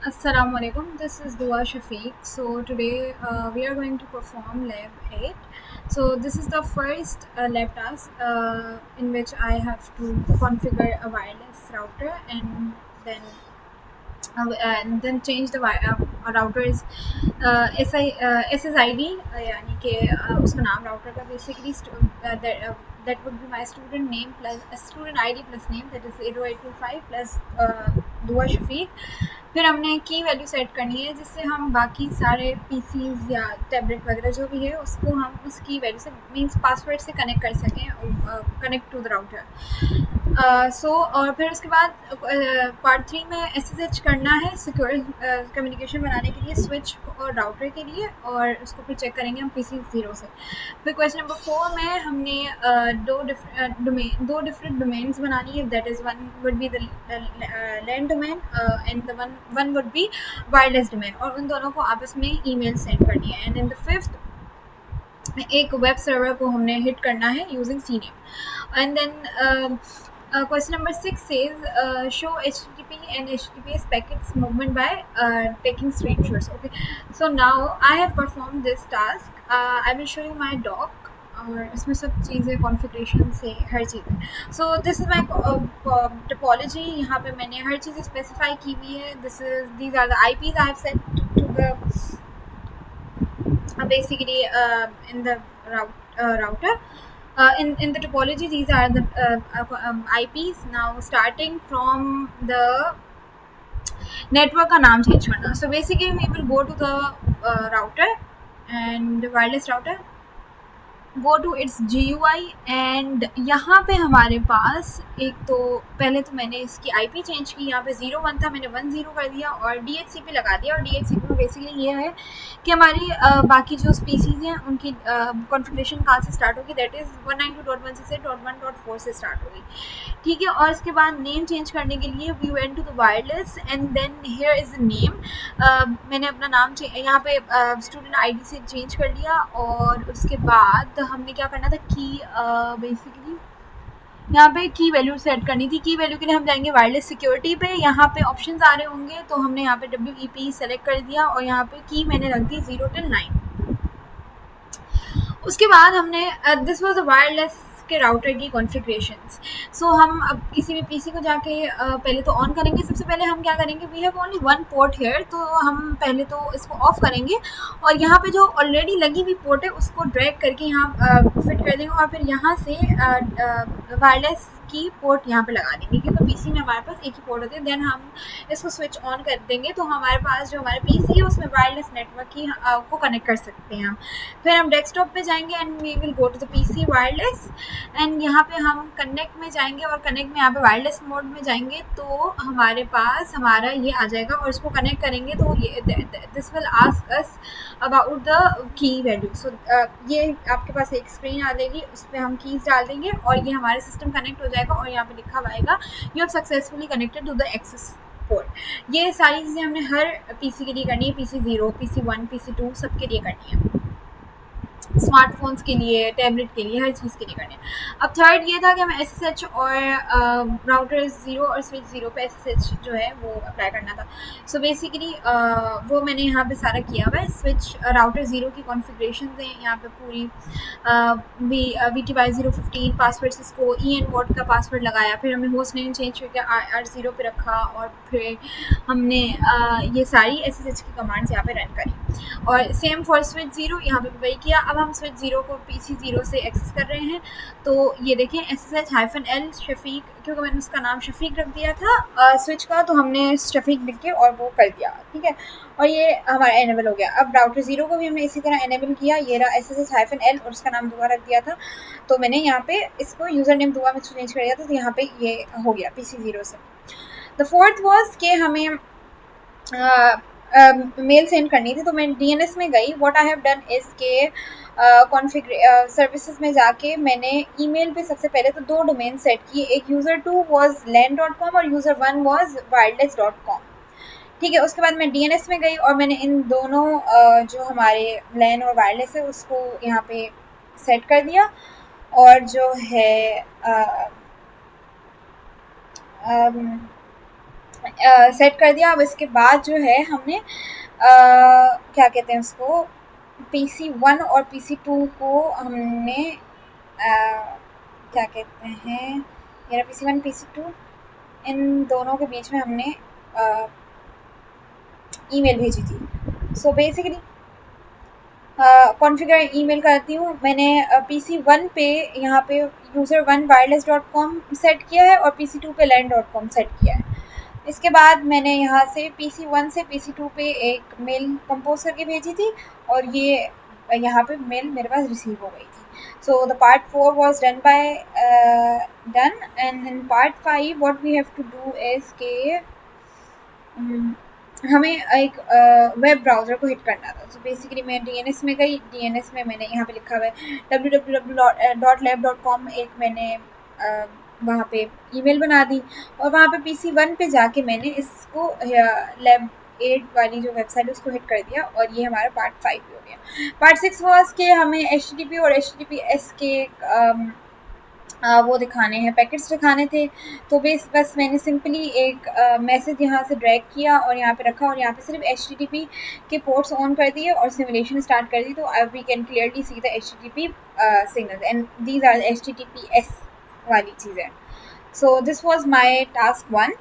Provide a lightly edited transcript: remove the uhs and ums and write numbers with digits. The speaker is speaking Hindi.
Assalamu alaikum. This is Dua Shafiq. So today we are going to perform Lab 8. So this is the first lab task in which I have to configure a wireless router then and then change the router's SSID यानी कि उसका नाम राउटर का basically that would be my student name plus student ID plus name, that is 80825 plus दुआ शफीक। फिर हमने की वैल्यू सेट करनी है जिससे हम बाकी सारे पीसीज या टैबलेट वगैरह जो भी है उसको हम उसकी वैल्यू से मींस पासवर्ड से कनेक्ट कर सकें, कनेक्ट टू द राउटर। और फिर उसके बाद पार्ट 3 में एसएसएच करना है सिक्योर कम्युनिकेशन बनाने के लिए स्विच और राउटर के लिए, और उसको फिर चेक करेंगे हम पीसी 0 से। फिर क्वेश्चन नंबर 4 में हमने दो डिफरेंट डोमेन्स बनानी है, that is one would be the land domain and the one would be wireless domain, और उन दोनों को आपस में ईमेल सेंड करनी है। एंड इन द फिफ्थ एक वेब सर्वर को हमने हिट करना है using CNAME। And then question number 6 says show HTTP and HTTPS packets movement by taking screenshots. Okay, so now I have performed this task. I will show you my doc और इसमें सब चीज़ें कॉन्फ़िगरेशन से हर चीज़। So this is my topology. यहाँ पे मैंने हर चीज़ स्पेसिफाई की हुई है। These are the IPs I have set to the basically in the router. In the topology, these are the IPs. Now starting from the network का नाम change करना, so basically we will go to the router and wireless router, go to its GUI and यहाँ पे हमारे पास एक तो पहले तो मैंने इसकी IP चेंज की। यहाँ पे 01 था, मैंने 10 कर दिया और DHCP लगा दिया। और DHCP में बेसिकली ये है कि हमारी बाकी जो स्पीसीज़ हैं उनकी कॉन्फ़िगरेशन कहाँ से स्टार्ट होगी, दैट इज़ 192.168.1.4 से स्टार्ट होगी। ठीक है, और इसके बाद नेम चेंज करने के लिए we went to the wireless and then here is the name. मैंने अपना नाम यहाँ पे स्टूडेंट ID से चेंज कर लिया। और उसके बाद हमने क्या करना था कि बेसिकली यहाँ पे की वैल्यू सेट करनी थी। की वैल्यू के लिए हम जाएंगे वायरलेस सिक्योरिटी पे, यहाँ पे ऑप्शंस आ रहे होंगे तो हमने यहाँ पे WEP सेलेक्ट कर दिया और यहाँ पे की मैंने रख दी 0 till 9। उसके बाद हमने दिस वाज द वायरलेस के राउटर की कॉन्फ़िगरेशंस। सो हम अब किसी भी पीसी को जाके पहले तो ऑन करेंगे। सबसे पहले हम क्या करेंगे, we have only one port here, तो हम पहले तो इसको ऑफ करेंगे और यहाँ पे जो ऑलरेडी लगी हुई पोर्ट है उसको ड्रैग करके यहाँ फिट कर देंगे और फिर यहाँ से वायरलेस की पोर्ट यहाँ पे लगा देंगे, क्योंकि पीसी में हमारे पास एक ही पोर्ट होती है। देन हम इसको स्विच ऑन कर देंगे तो हमारे पास जो हमारे पीसी है उसमें वायरलेस नेटवर्क की को कनेक्ट कर सकते हैं हम। फिर हम डेस्कटॉप पे जाएंगे and we will go to the PC wireless and यहाँ पे हम कनेक्ट में जाएंगे और कनेक्ट में यहाँ पे वायरलेस मोड में जाएंगे तो हमारे पास हमारा ये आ जाएगा और इसको कनेक्ट करेंगे तो ये this will ask us about the key value. So ये आपके पास एक स्क्रीन आ जाएगी, उस पर हम कीज़ डाल देंगे और ये हमारे सिस्टम कनेक्ट हो जाएगा और यहाँ पे लिखा हुआ आएगा you have successfully connected to the access port. ये सारी चीज़ें हमने हर पीसी के लिए करनी है, PC 0, PC 1, PC 2 सबके लिए करनी है, स्मार्टफोन्स के लिए, टैबलेट के लिए, हर चीज़ के लिए करने। अब थर्ड ये था कि हमें SSH और राउटर 0 और स्विच 0 पे SSH जो है वो अप्लाई करना था। सो बेसिकली वो मैंने यहाँ पे सारा किया हुआ है। स्विच राउटर 0 की कॉन्फ़िगरेशन हैं यहाँ पे पूरी, VTY015 पासवर्ड इसको EN-WORT का पासवर्ड लगाया, फिर हमने होस्ट नेम चेंज करके R0 पे रखा और फिर हमने ये सारी SSH की कमांड्स यहाँ पे रन करी और सेम फॉर स्विच 0 यहाँ पे भी वही किया। अब हम स्विच 0 को PC 0 से एक्सेस कर रहे हैं तो ये देखें SSH-L शफीक, क्योंकि मैंने उसका नाम शफीक रख दिया था स्विच का, तो हमने शफीक लिख के और वो कर दिया। ठीक है, और ये हमारा एनेबल हो गया। अब राउटर 0 को भी हमने इसी तरह एनेबल किया, ये रहा SSH-L और उसका नाम दुआ रख दिया था, तो मैंने यहाँ पे इसको यूज़र नेम दुआ में चेंज कर दिया था, तो यहाँ पे ये हो गया PC 0 से। द फोर्थ वॉज कि हमें मेल सेंड करनी थी, तो मैं DNS में गई। What I have done is के सर्विसेज में जाके मैंने ईमेल पे सबसे पहले तो 2 डोमेन सेट किए, एक user2 वॉज lan.com और user1 वॉज wireless.com। ठीक है, उसके बाद मैं DNS में गई और मैंने इन दोनों जो हमारे LAN और वायरलेस है उसको यहाँ पे सेट कर दिया और जो है सेट कर दिया। अब इसके बाद जो है हमने क्या कहते हैं उसको, PC1 और PC2 को हमने क्या कहते हैं, मेरा PC1 PC2 इन दोनों के बीच में हमने ईमेल भेजी थी। सो बेसिकली कॉन्फ़िगर ईमेल करती हूँ मैंने। PC1 पे यहाँ पे user1 wireless.com सेट किया है और PC2 पे LAN.com सेट किया है। इसके बाद मैंने यहाँ से PC1 से PC2 पे एक मेल कंपोज करके भेजी थी और ये यहाँ पे मेल मेरे पास रिसीव हो गई थी। So the part 4 was done by done and in part 5 what we have to do is के हमें एक वेब ब्राउज़र को हिट करना था। सो बेसिकली मैं DNS में गई, DNS में मैंने यहाँ पे लिखा हुआ है www.lab.com, एक मैंने वहाँ पे ईमेल बना दी और वहाँ पे PC1 पे जाके मैंने इसको लैब 8 वाली जो वेबसाइट है उसको हिट कर दिया और ये हमारा पार्ट 5 हो गया। पार्ट 6 वॉज के हमें HTTP और HTTPS के वो दिखाने हैं, पैकेट्स दिखाने थे। तो बस मैंने सिंपली एक मैसेज यहाँ से ड्रैग किया और यहाँ पे रखा और यहाँ पे सिर्फ HTTP के पोर्ट्स ऑन कर दिए और सिमुलेशन स्टार्ट कर दी। तो we can clearly see the HTTP signals and these are HTTPS वाली चीज़ें। So this was my task 1।